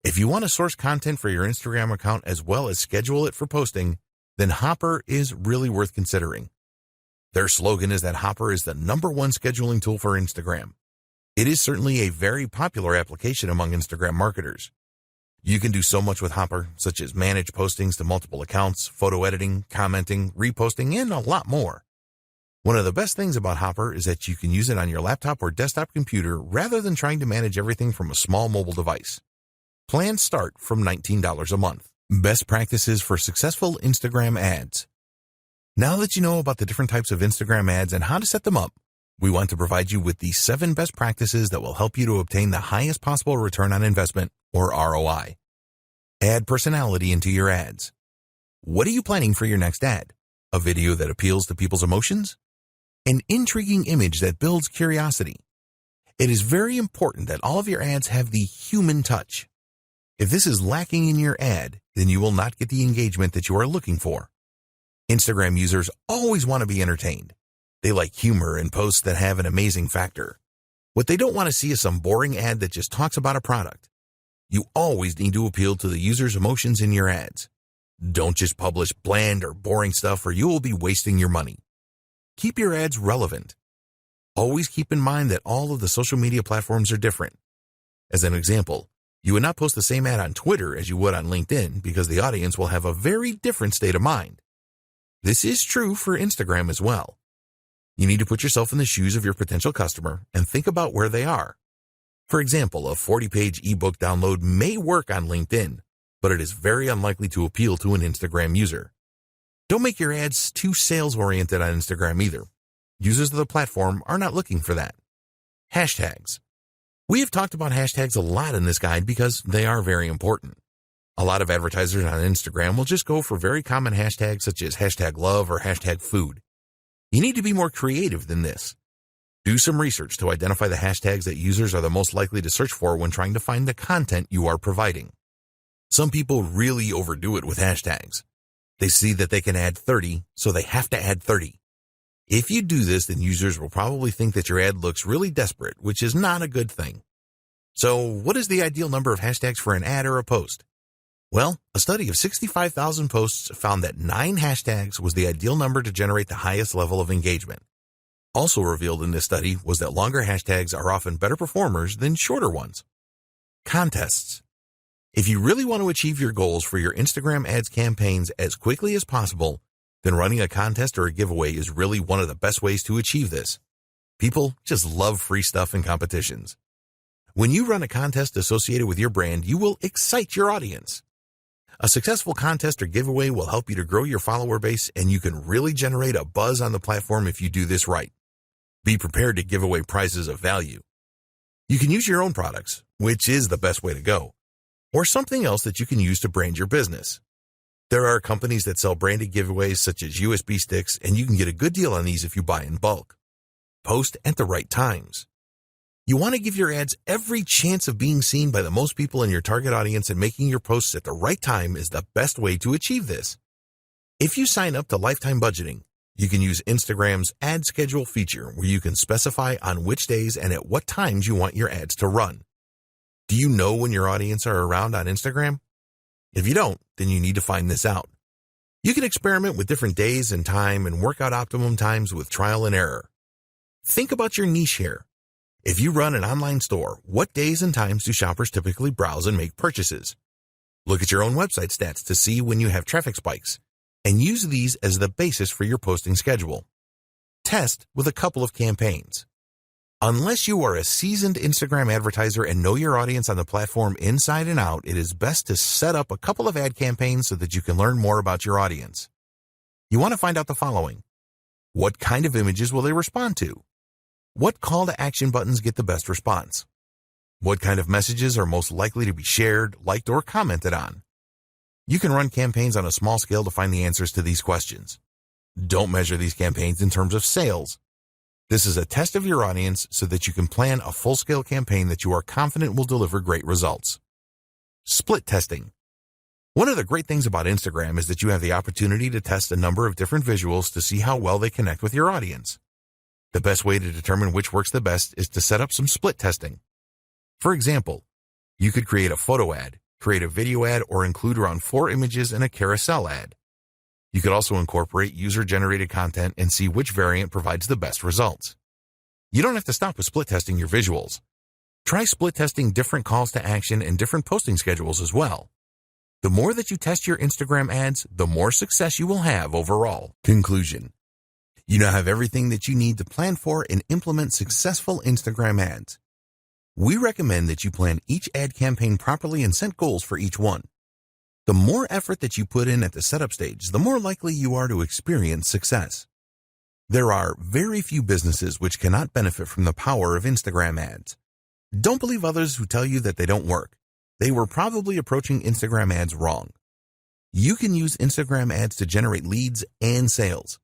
If you want to source content for your Instagram account as well as schedule it for posting, then Hopper is really worth considering. Their slogan is that Hopper is the #1 scheduling tool for Instagram. It is certainly a very popular application among Instagram marketers. You can do so much with Hopper, such as manage postings to multiple accounts, photo editing, commenting, reposting, and a lot more. One of the best things about Hopper is that you can use it on your laptop or desktop computer rather than trying to manage everything from a small mobile device. Plans start from $19 a month. Best practices for successful Instagram ads. Now that you know about the different types of Instagram ads and how to set them up, we want to provide you with the 7 best practices that will help you to obtain the highest possible return on investment, or ROI. Add personality into your ads. What are you planning for your next ad? A video that appeals to people's emotions? An intriguing image that builds curiosity? It is very important that all of your ads have the human touch. If this is lacking in your ad, then you will not get the engagement that you are looking for. Instagram users always want to be entertained. They like humor and posts that have an amazing factor. What they don't want to see is some boring ad that just talks about a product. You always need to appeal to the user's emotions in your ads. Don't just publish bland or boring stuff or you will be wasting your money. Keep your ads relevant. Always keep in mind that all of the social media platforms are different. As an example, you would not post the same ad on Twitter as you would on LinkedIn because the audience will have a very different state of mind. This is true for Instagram as well. You need to put yourself in the shoes of your potential customer and think about where they are. For example, a 40-page ebook download may work on LinkedIn, but it is very unlikely to appeal to an Instagram user. Don't make your ads too sales-oriented on Instagram either. Users of the platform are not looking for that. Hashtags. We have talked about hashtags a lot in this guide because they are very important. A lot of advertisers on Instagram will just go for very common hashtags such as #love or #food. You need to be more creative than this. Do some research to identify the hashtags that users are the most likely to search for when trying to find the content you are providing. Some people really overdo it with hashtags. They see that they can add 30, so they have to add 30. If you do this, then users will probably think that your ad looks really desperate, which is not a good thing. So, what is the ideal number of hashtags for an ad or a post? Well, a study of 65,000 posts found that 9 hashtags was the ideal number to generate the highest level of engagement. Also revealed in this study was that longer hashtags are often better performers than shorter ones. Contests. If you really want to achieve your goals for your Instagram ads campaigns as quickly as possible, then running a contest or a giveaway is really one of the best ways to achieve this. People just love free stuff and competitions. When you run a contest associated with your brand, you will excite your audience. A successful contest or giveaway will help you to grow your follower base, and you can really generate a buzz on the platform if you do this right. Be prepared to give away prizes of value. You can use your own products, which is the best way to go, or something else that you can use to brand your business. There are companies that sell branded giveaways such as USB sticks, and you can get a good deal on these if you buy in bulk. Post at the right times. You want to give your ads every chance of being seen by the most people in your target audience, and making your posts at the right time is the best way to achieve this. If you sign up to Lifetime Budgeting, you can use Instagram's ad schedule feature, where you can specify on which days and at what times you want your ads to run. Do you know when your audience are around on Instagram? If you don't, then you need to find this out. You can experiment with different days and time and work out optimum times with trial and error. Think about your niche here. If you run an online store, what days and times do shoppers typically browse and make purchases? Look at your own website stats to see when you have traffic spikes, and use these as the basis for your posting schedule. Test with a couple of campaigns. Unless you are a seasoned Instagram advertiser and know your audience on the platform inside and out, it is best to set up a couple of ad campaigns so that you can learn more about your audience. You want to find out the following. What kind of images will they respond to? What call to action buttons get the best response? What kind of messages are most likely to be shared, liked, or commented on? You can run campaigns on a small scale to find the answers to these questions. Don't measure these campaigns in terms of sales. This is a test of your audience so that you can plan a full-scale campaign that you are confident will deliver great results. Split testing. One of the great things about Instagram is that you have the opportunity to test a number of different visuals to see how well they connect with your audience. The best way to determine which works the best is to set up some split testing. For example, you could create a photo ad, create a video ad, or include around 4 images in a carousel ad. You could also incorporate user-generated content and see which variant provides the best results. You don't have to stop with split testing your visuals. Try split testing different calls to action and different posting schedules as well. The more that you test your Instagram ads, the more success you will have overall. Conclusion. You now have everything that you need to plan for and implement successful Instagram ads. We recommend that you plan each ad campaign properly and set goals for each one. The more effort that you put in at the setup stage, the more likely you are to experience success. There are very few businesses which cannot benefit from the power of Instagram ads. Don't believe others who tell you that they don't work. They were probably approaching Instagram ads wrong. You can use Instagram ads to generate leads and sales.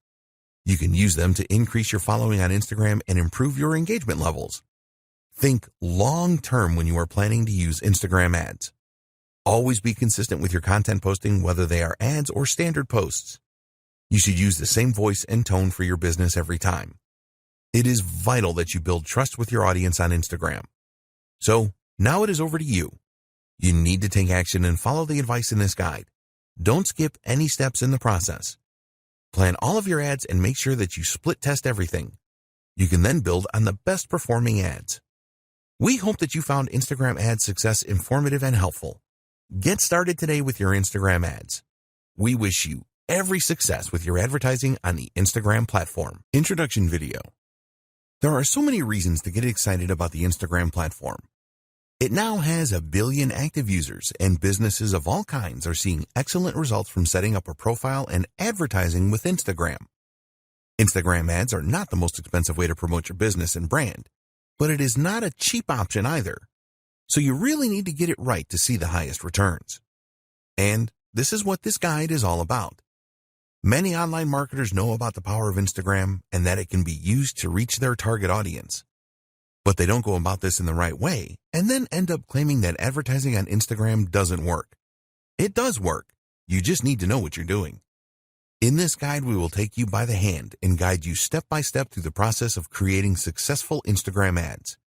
You can use them to increase your following on Instagram and improve your engagement levels. Think long-term when you are planning to use Instagram ads. Always be consistent with your content posting, whether they are ads or standard posts. You should use the same voice and tone for your business every time. It is vital that you build trust with your audience on Instagram. So, now it is over to you. You need to take action and follow the advice in this guide. Don't skip any steps in the process. Plan all of your ads and make sure that you split test everything. You can then build on the best performing ads. We hope that you found Instagram ad success informative and helpful. Get started today with your Instagram ads. We wish you every success with your advertising on the Instagram platform. Introduction video. There are so many reasons to get excited about the Instagram platform. It now has 1 billion active users, and businesses of all kinds are seeing excellent results from setting up a profile and advertising with Instagram. Instagram ads are not the most expensive way to promote your business and brand, but it is not a cheap option either. So you really need to get it right to see the highest returns. And this is what this guide is all about. Many online marketers know about the power of Instagram and that it can be used to reach their target audience. But they don't go about this in the right way and then end up claiming that advertising on Instagram doesn't work. It does work. You just need to know what you're doing. In this guide, we will take you by the hand and guide you step by step through the process of creating successful Instagram ads.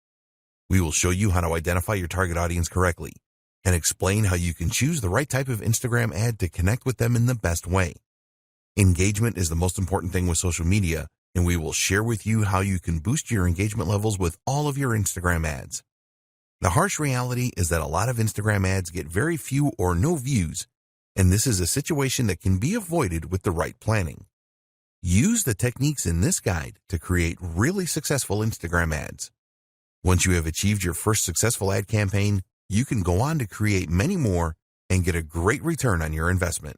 We will show you how to identify your target audience correctly and explain how you can choose the right type of Instagram ad to connect with them in the best way. Engagement is the most important thing with social media, and we will share with you how you can boost your engagement levels with all of your Instagram ads. The harsh reality is that a lot of Instagram ads get very few or no views, and this is a situation that can be avoided with the right planning. Use the techniques in this guide to create really successful Instagram ads. Once you have achieved your first successful ad campaign, you can go on to create many more and get a great return on your investment.